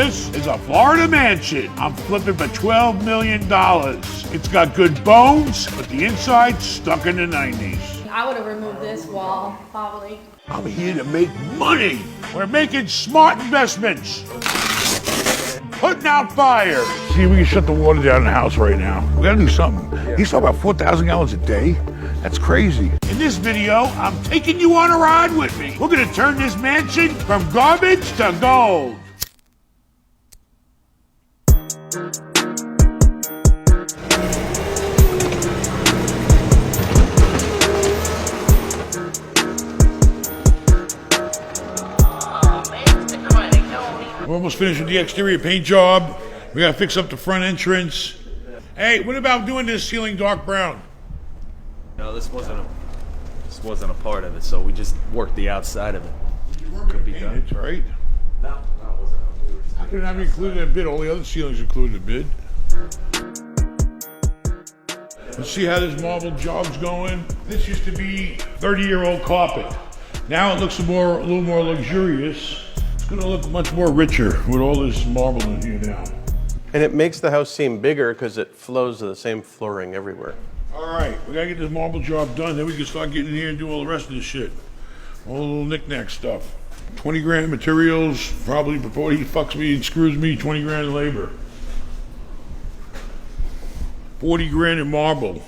This is a Florida mansion I'm flipping for $12 million. It's got good bones, but the inside's stuck in the 90s. I would have removed this wall, probably. I'm here to make money. We're making smart investments. Putting out fires. See, we can shut the water down in the house right now. We gotta do something. He's talking about 4,000 gallons a day. That's crazy. In this video, I'm taking you on a ride with me. We're gonna turn this mansion from garbage to gold. We're almost finished with the exterior paint job. We gotta fix up the front entrance. Hey, what about doing this ceiling dark brown? No, this wasn't a part of it, so we just worked the outside of it. Could be done. It's right. No, it wasn't. How can it not be included in a bid? All the other ceilings included in a bid. Let's see how this marble job's going. This used to be 30-year-old carpet. Now it looks a little more luxurious. It's gonna look much more richer with all this marble in here now. And it makes the house seem bigger because it flows to the same flooring everywhere. All right, we gotta get this marble job done. Then we can start getting in here and do all the rest of this shit. All the little knick-knack stuff. 20 grand materials, probably before he fucks me and screws me, 20 grand in labor. 40 grand in marble.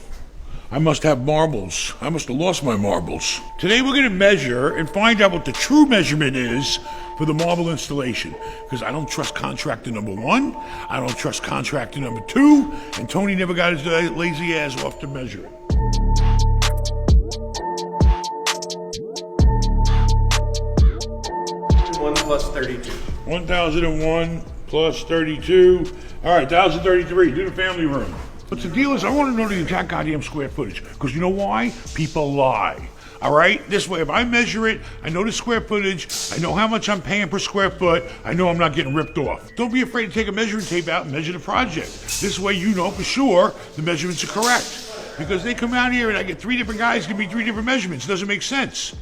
I must have marbles. I must have lost my marbles. Today we're gonna measure and find out what the true measurement is for the marble installation. Because I don't trust contractor number 1, I don't trust contractor number 2, and Tony never got his lazy ass off to measure it. One plus 32. 1,001 plus 32. All right, 1,033. Do the family room. But the deal is, I want to know the exact goddamn square footage. Because you know why? People lie. All right? This way, if I measure it, I know the square footage, I know how much I'm paying per square foot, I know I'm not getting ripped off. Don't be afraid to take a measuring tape out and measure the project. This way you know for sure the measurements are correct. Because they come out here and I get 3 different guys give me 3 different measurements. It doesn't make sense.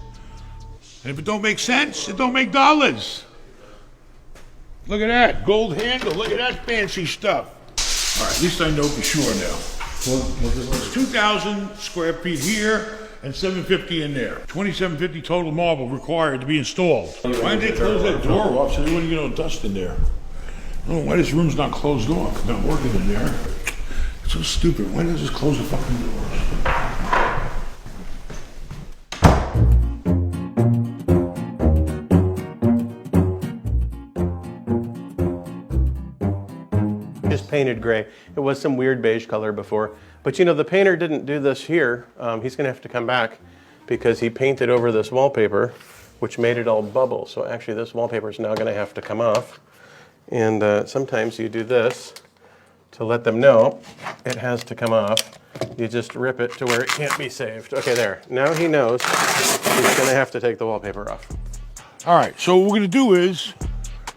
And if it don't make sense, it don't make dollars. Look at that, gold handle, look at that fancy stuff. All right, at least I know for sure now. It's 2,000 square feet here and 750 in there. 2,750 total marble required to be installed. Why did they close that door off so they wouldn't get no dust in there? I don't know why this room's not closed off, it's not working in there. It's so stupid, why does this close the fucking doors? Painted gray. It was some weird beige color before, but you know, the painter didn't do this here. He's gonna have to come back because he painted over this wallpaper, which made it all bubble. So actually this wallpaper is now gonna have to come off. And sometimes you do this to let them know it has to come off. You just rip it to where it can't be saved. Okay, there. Now he knows he's gonna have to take the wallpaper off. All right, so what we're gonna do is,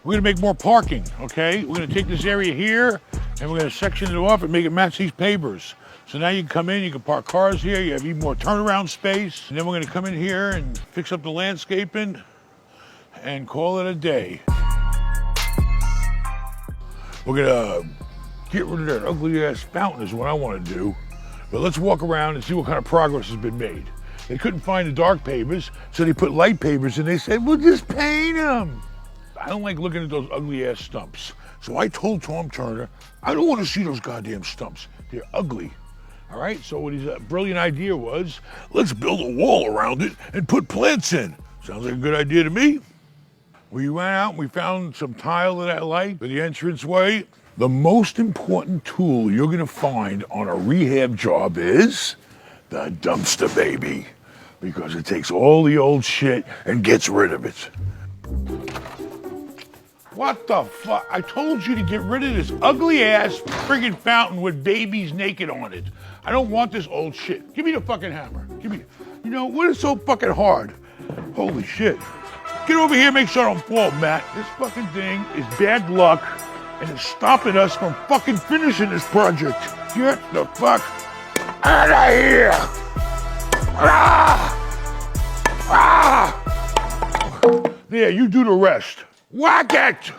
we're gonna make more parking, okay? We're gonna take this area here and we're gonna section it off and make it match these pavers. So now you can come in, you can park cars here, you have even more turnaround space. And then we're gonna come in here and fix up the landscaping and call it a day. We're gonna get rid of that ugly ass fountain is what I wanna do. But let's walk around and see what kind of progress has been made. They couldn't find the dark pavers, so they put light pavers and they said, we'll just paint them. I don't like looking at those ugly ass stumps. So I told Tom Turner, I don't want to see those goddamn stumps. They're ugly. All right, so what his brilliant idea was, let's build a wall around it and put plants in. Sounds like a good idea to me. We went out and we found some tile that I like for the entranceway. The most important tool you're gonna find on a rehab job is the dumpster baby, because it takes all the old shit and gets rid of it. What the fuck? I told you to get rid of this ugly ass friggin' fountain with babies naked on it. I don't want this old shit. Give me the fucking hammer. Give me, you know, what is so fucking hard? Holy shit. Get over here, make sure I don't fall, Matt. This fucking thing is bad luck and it's stopping us from fucking finishing this project. Get the fuck out of here. Ah! Ah! There, you do the rest. Whack it!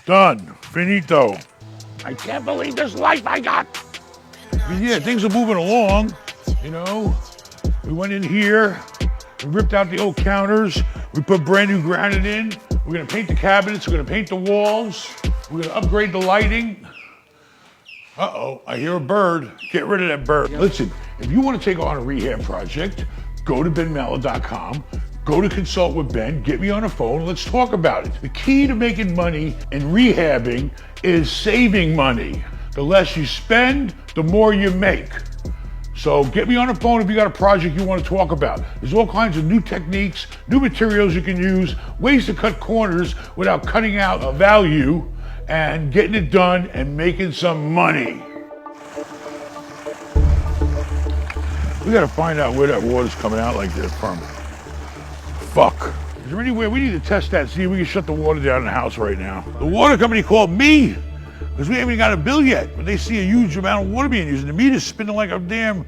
Done. Finito. I can't believe this life I got. But yeah, things are moving along, you know. We went in here, we ripped out the old counters, we put brand new granite in. We're gonna paint the cabinets, we're gonna paint the walls, we're gonna upgrade the lighting. Uh-oh, I hear a bird. Get rid of that bird. Listen, if you want to take on a rehab project, go to benmallah.com, go to consult with Ben, get me on the phone, let's talk about it. The key to making money and rehabbing is saving money. The less you spend, the more you make. So get me on the phone if you got a project you want to talk about. There's all kinds of new techniques, new materials you can use, ways to cut corners without cutting out a value and getting it done and making some money. We gotta find out where that water's coming out like this from. Fuck. Is there any way we need to test that, see if we can shut the water down in the house right now? The water company called me, because we haven't even got a bill yet, but they see a huge amount of water being used. And the meter's spinning like a damn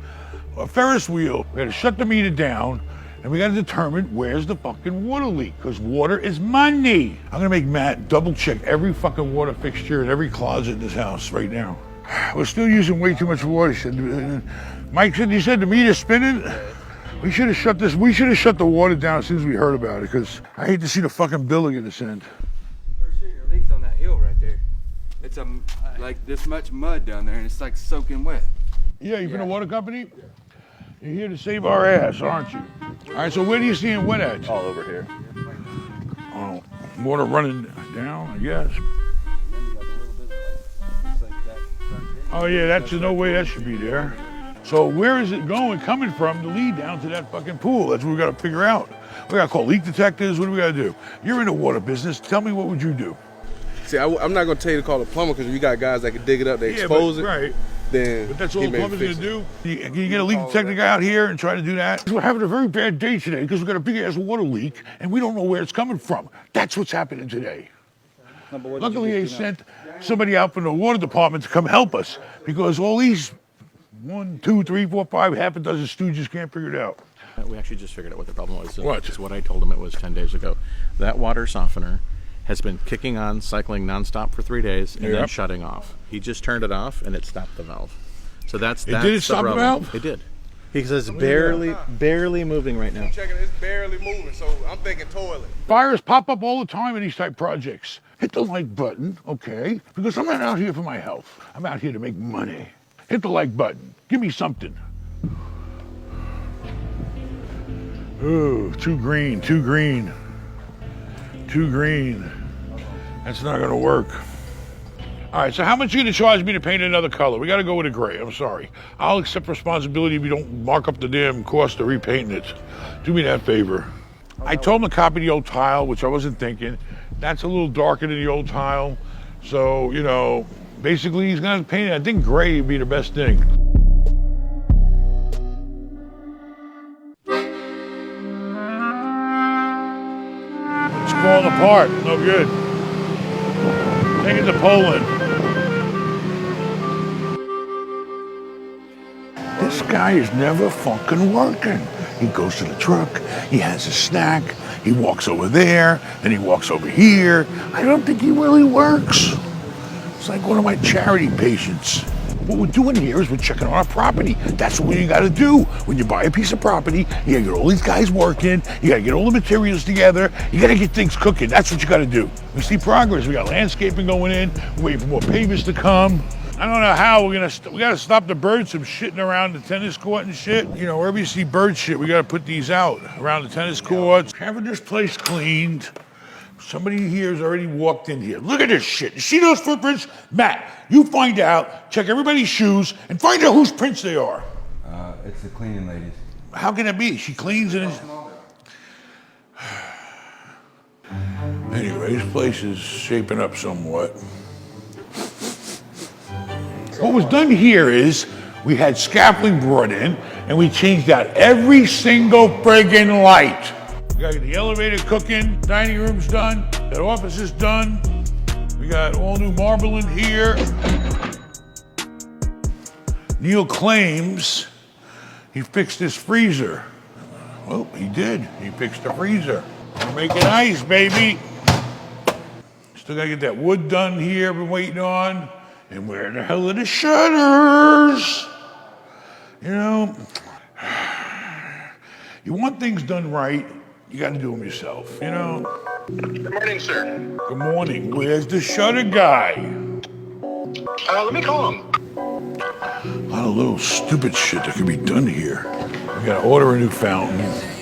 Ferris wheel. We gotta shut the meter down, and we gotta determine where's the fucking water leak, because water is money. I'm gonna make Matt double check every fucking water fixture in every closet in this house right now. We're still using way too much water. Mike said, you said the meter's spinning? We should have shut the water down as soon as we heard about it, because I hate to see the fucking bill again this end. For sure, your leak's on that hill right there. It's like this much mud down there, and it's like soaking wet. Yeah, you've been a water company? Yeah. You're here to save our ass, aren't you? All right, so where do you see it wet at? All over here. Oh, water running down, I guess. Oh yeah, that's no way that should be there. So where is it coming from to lead down to that fucking pool? That's what we gotta figure out. We gotta call leak detectors, what do we gotta do? You're in the water business, tell me what would you do? See, I'm not gonna tell you to call a plumber because if you got guys that can dig it up, they expose it. Right. Then but that's all the plumber's gonna do? Can you get a leak detector guy out here and try to do that? We're having a very bad day today because we got a big ass water leak and we don't know where it's coming from. That's what's happening today. Luckily they sent somebody out from the water department to come help us because all these 1, 2, 3, 4, 5, half a dozen stooges can't figure it out. We actually just figured out what the problem was. What? It's what I told him it was 10 days ago. That water softener has been kicking on, cycling nonstop for 3 days, and then shutting off. He just turned it off, and it stopped the valve. So that's did it stop the valve? It did. He says barely moving right now. I'm checking, it's barely moving, so I'm thinking toilet. Fires pop up all the time in these type projects. Hit the like button, okay? Because I'm not out here for my health. I'm out here to make money. Hit the like button. Give me something. Ooh, too green. That's not gonna work. All right, so how much are you gonna charge me to paint another color? We gotta go with a gray, I'm sorry. I'll accept responsibility if you don't mark up the damn cost of repainting it. Do me that favor. I told him to copy the old tile, which I wasn't thinking. That's a little darker than the old tile. So, you know, basically he's gonna paint it. I think gray would be the best thing. It's falling apart, no good. Take it to Poland. This guy is never fucking working. He goes to the truck, he has a snack, he walks over there, then he walks over here. I don't think he really works. It's like one of my charity patients. What we're doing here is we're checking on our property. That's what you gotta do. When you buy a piece of property, you gotta get all these guys working, you gotta get all the materials together, you gotta get things cooking. That's what you gotta do. We see progress. We got landscaping going in, we're waiting for more pavers to come. I don't know how we gotta stop the birds from shitting around the tennis court and shit. You know, wherever you see bird shit, we gotta put these out around the tennis courts. Having this place cleaned. Somebody here has already walked in here. Look at this shit. You see those footprints? Matt, you find out, check everybody's shoes, and find out whose prints they are. It's the cleaning ladies. How can it be? She cleans and it's... Anyway, this place is shaping up somewhat. What was done here is we had scaffolding brought in and we changed out every single friggin' light. We got the elevator cooking, dining room's done, that office is done. We got all new marble in here. Neil claims he fixed his freezer. Well, he did. He fixed the freezer. We're making ice, baby. Still gotta get that wood done here I've been waiting on. And where the hell are the shutters? You know, you want things done right, you gotta do them yourself, you know? Good morning, sir. Good morning. Where's the shutter guy? Let me call him. A lot of little stupid shit that could be done here. We gotta order a new fountain.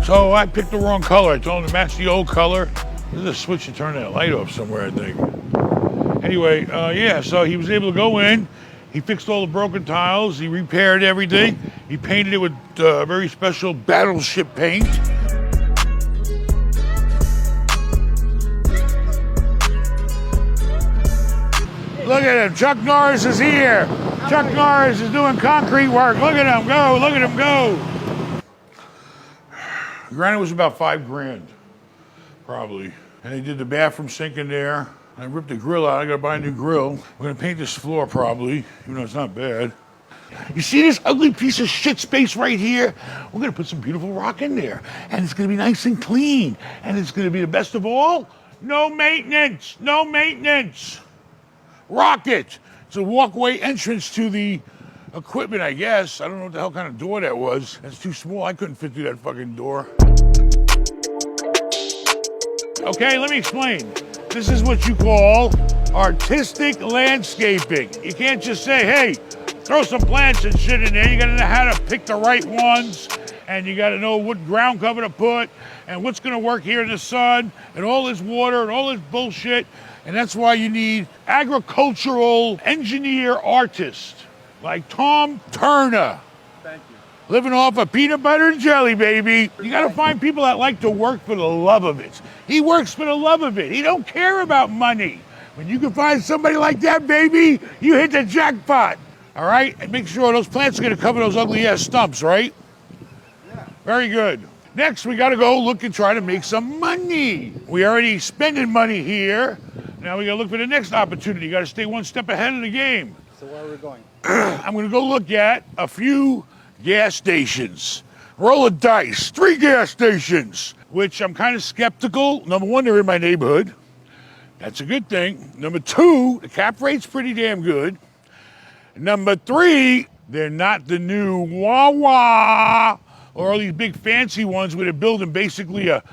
So I picked the wrong color. I told him to match the old color. There's a switch to turn that light off somewhere, I think. Anyway, yeah, so he was able to go in. He fixed all the broken tiles. He repaired everything. He painted it with very special battleship paint. Look at him. Chuck Norris is here. Chuck Norris is doing concrete work. Look at him go. Look at him go. Granted, it was about $5,000, probably. And they did the bathroom sink in there. I ripped the grill out. I gotta buy a new grill. We're gonna paint this floor probably, even though it's not bad. You see this ugly piece of shit space right here? We're gonna put some beautiful rock in there. And it's gonna be nice and clean. And it's gonna be the best of all, no maintenance, no maintenance. Rocket. It's a walkway entrance to the equipment, I guess. I don't know what the hell kind of door that was. That's too small. I couldn't fit through that fucking door. Okay, let me explain. This is what you call artistic landscaping. You can't just say, hey, throw some plants and shit in there. You gotta know how to pick the right ones, and you gotta know what ground cover to put, and what's gonna work here in the sun, and all this water, and all this bullshit. And that's why you need agricultural engineer artists like Tom Turner. Thank you. Living off of peanut butter and jelly, baby. You gotta find people that like to work for the love of it. He works for the love of it. He don't care about money. When you can find somebody like that, baby, you hit the jackpot. All right? And make sure those plants are gonna cover those ugly ass stumps, right? Yeah. Very good. Next, we gotta go look and try to make some money. We already spending money here. Now we gotta look for the next opportunity. You gotta stay one step ahead of the game. So where are we going? I'm gonna go look at a few gas stations. Roll of dice, 3 gas stations, which I'm kind of skeptical. Number one, they're in my neighborhood. That's a good thing. Number two, the cap rate's pretty damn good. Number three, they're not the new Wawa or all these big fancy ones where they're building basically a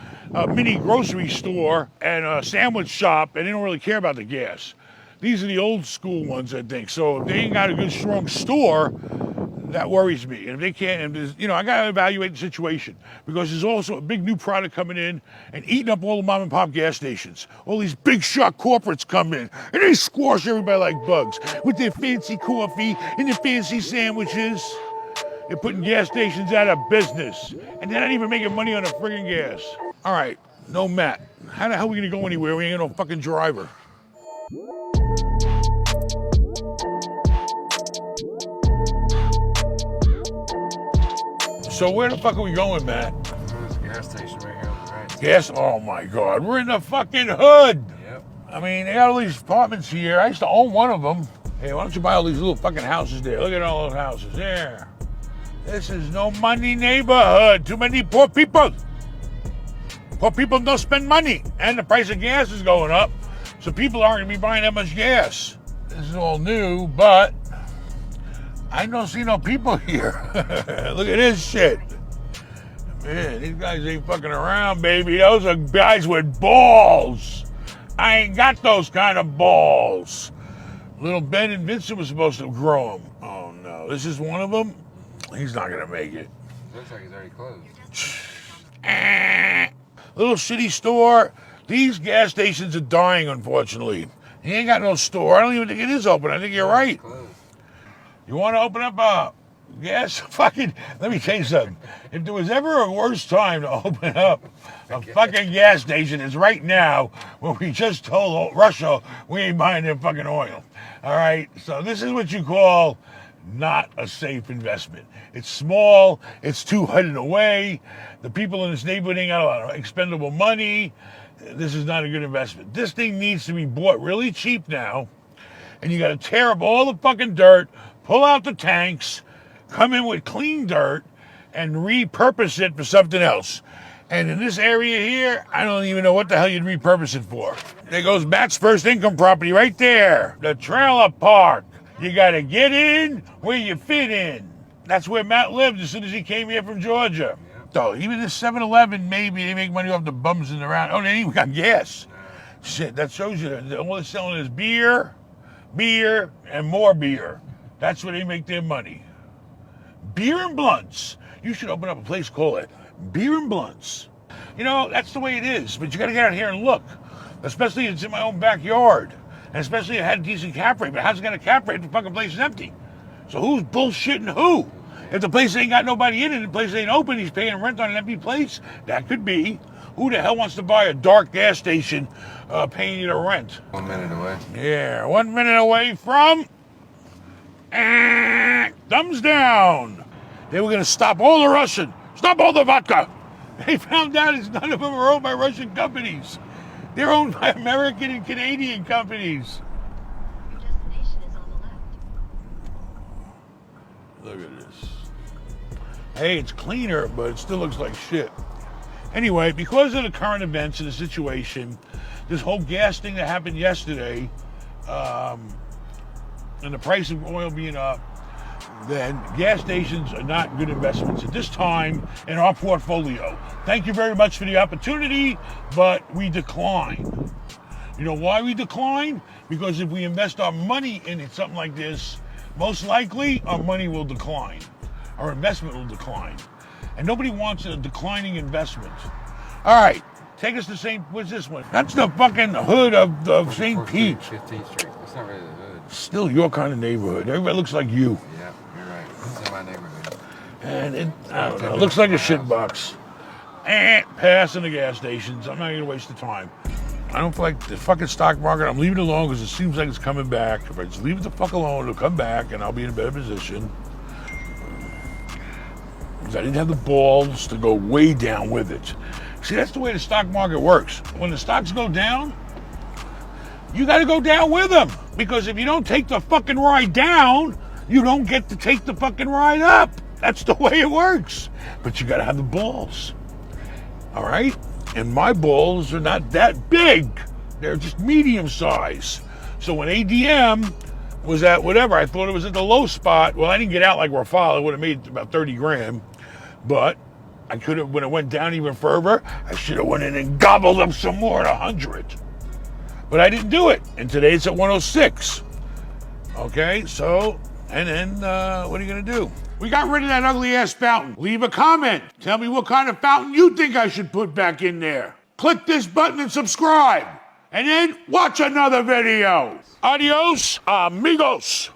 mini grocery store and a sandwich shop, and they don't really care about the gas. These are the old school ones, I think. So if they ain't got a good, strong store, that worries me. And if they can't, I got to evaluate the situation, because there's also a big new product coming in and eating up all the mom and pop gas stations. All these big shot corporates come in and they squash everybody like bugs with their fancy coffee and their fancy sandwiches. They're putting gas stations out of business, and they're not even making money on the friggin' gas. All right, no Matt. How the hell are we gonna go anywhere? We ain't got no fucking driver. So where the fuck are we going, Matt? There's a gas station right here on the right. Gas? Oh my God, we're in the fucking hood. Yep. I mean, they got all these apartments here. I used to own one of them. Hey, why don't you buy all these little fucking houses there? Look at all those houses there. This is no money neighborhood. Too many poor people. Poor people don't spend money, and the price of gas is going up, so people aren't gonna be buying that much gas. This is all new, but I don't see no people here. Look at this shit. Man, these guys ain't fucking around, baby. Those are guys with balls. I ain't got those kind of balls. Little Ben and Vincent was supposed to grow them. Oh no, this is one of them. He's not gonna make it. Looks like he's already closed. Little shitty store. These gas stations are dying, unfortunately. He ain't got no store. I don't even think it is open. I think you're right. You want to open up a gas? Fucking, let me tell you something. If there was ever a worse time to open up a fucking gas station, it's right now, when we just told Russia we ain't buying their fucking oil. All right? So this is what you call not a safe investment. It's small, it's too hidden away. The people in this neighborhood ain't got a lot of expendable money. This is not a good investment. This thing needs to be bought really cheap now, and you got to tear up all the fucking dirt, pull out the tanks, come in with clean dirt, and repurpose it for something else. And in this area here, I don't even know what the hell you'd repurpose it for. There goes Matt's first income property right there, the trailer park. You gotta get in where you fit in. That's where Matt lived as soon as he came here from Georgia. So even this 7-Eleven, maybe they make money off the bums in the round. Oh, they even got gas. Shit, that shows you that all they're selling is beer, and more beer. That's where they make their money. Beer and blunts. You should open up a place called it Beer and Blunts. You know, that's the way it is, but you gotta get out here and look. Especially if it's in my own backyard. And especially if it had a decent cap rate, but how's it got a cap rate if the fucking place is empty? So who's bullshitting who? If the place ain't got nobody in it, the place ain't open, he's paying rent on an empty place, that could be. Who the hell wants to buy a dark gas station paying you the rent? 1 minute away. Yeah, 1 minute away from... thumbs down. They were going to stop all the Russian, stop all the vodka. They found out none of them are owned by Russian companies. They're owned by American and Canadian companies. Your destination is on the left. Look at this. Hey, it's cleaner, but it still looks like shit. Anyway, because of the current events and the situation, this whole gas thing that happened yesterday, and the price of oil being up, then gas stations are not good investments at this time in our portfolio. Thank you very much for the opportunity, but we decline. You know why we decline? Because if we invest our money in something like this, most likely our money will decline. Our investment will decline. And nobody wants a declining investment. All right, take us to what's this one? That's the fucking hood of St. Pete. 15th Street. It's not really the hood. Still your kind of neighborhood. Everybody looks like you. Yeah, you're right. It's in my neighborhood. And I don't know, it looks like a shit box. Passing the gas stations. I'm not gonna waste the time. I don't feel like the fucking stock market. I'm leaving it alone because it seems like it's coming back. If I just leave it the fuck alone, it'll come back and I'll be in a better position. Because I didn't have the balls to go way down with it. See, that's the way the stock market works. When the stocks go down, you got to go down with them. Because if you don't take the fucking ride down, you don't get to take the fucking ride up. That's the way it works. But you got to have the balls. All right? And my balls are not that big. They're just medium size. So when ADM was at whatever, I thought it was at the low spot. Well, I didn't get out like Rafale. I would have made about 30 grand. But I could have, when it went down even further, I should have went in and gobbled up some more at 100. But I didn't do it. And today it's at 106. Okay, so, and then what are you going to do? We got rid of that ugly ass fountain. Leave a comment. Tell me what kind of fountain you think I should put back in there. Click this button and subscribe. And then watch another video. Adios, amigos.